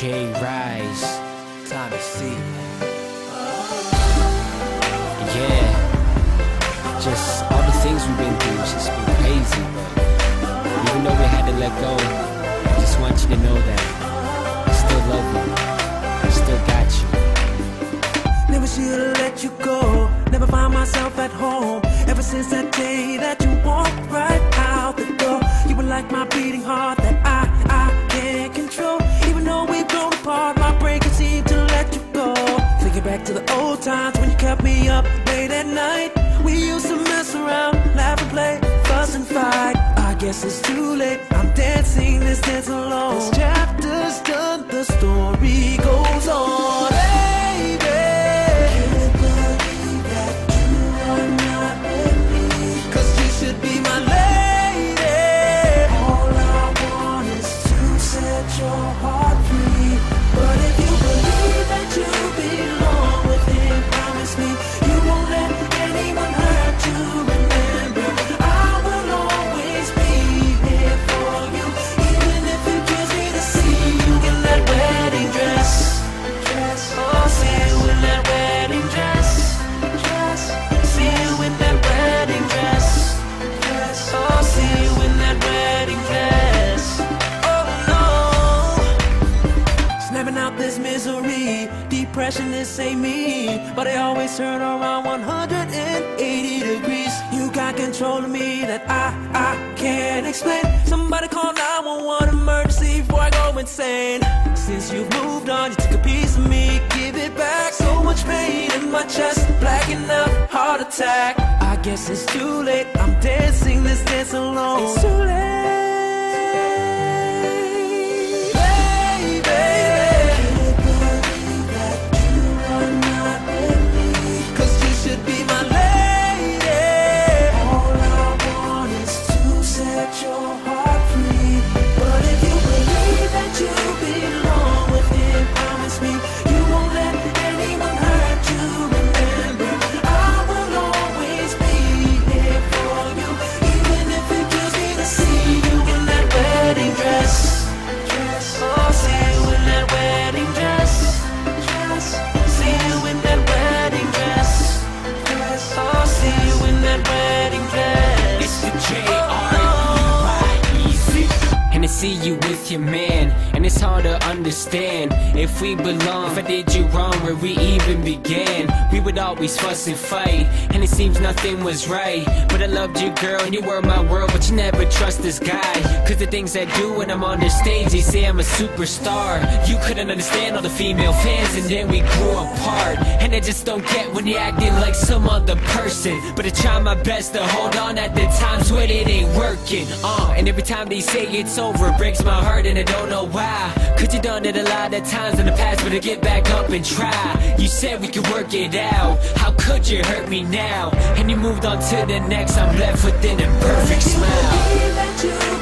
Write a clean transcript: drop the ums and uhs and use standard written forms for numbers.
J Rise, time to see. Yeah, just all the things we've been through, it's just been crazy. But even though we had to let go, I just want you to know that I still love you, I still got you. Never should've let you go, never found myself at home. Ever since that day that you walked right out the door, you were like my beating heart that I can't control. Even though we've grown apart, my brain can seem to let you go. Thinking back to the old times when you kept me up late at night. We used to mess around, laugh and play, fuss and fight. I guess it's too late, I'm dancing this dance alone. This chapter's done, the story goes on. Baby, can't believe that you are not with me, 'cause you should be my lady. All I want is to set your heart free. But if you believe that you belong with him, promise me you won't let anyone hurt you. Remember, I will always be here for you, even if it kills me to see you in that wedding dress. Oh, see you in that wedding dress. See you in that wedding dress. Oh, see you in that wedding dress. Oh no, snapping out this misery. Depression, this ain't me, but I always turn around 180 degrees. You got control of me that I can't explain. Somebody call 911 emergency before I go insane. Since you've moved on, you took a piece of me, give it back. So much pain in my chest, blacking out, heart attack. I guess it's too late, I'm dancing this dance alone. It's too late. See you with your man, and it's hard to understand if we belong. If I did you wrong where we even began, we would always fuss and fight, and it seems nothing was right. But I loved you, girl, and you were my world, but you never trust this guy. 'Cause the things I do when I'm on the stage, they say I'm a superstar. You couldn't understand all the female fans, and then we grew apart. And I just don't get when you're acting like some other person. But I try my best to hold on at the times when it ain't working. And every time they say it's over, it breaks my heart and I don't know why. 'Cause you done it a lot of times in the past, but I get back up and try. You said we could work it out, how could you hurt me now? And you moved on to the next, I'm left with an imperfect smile.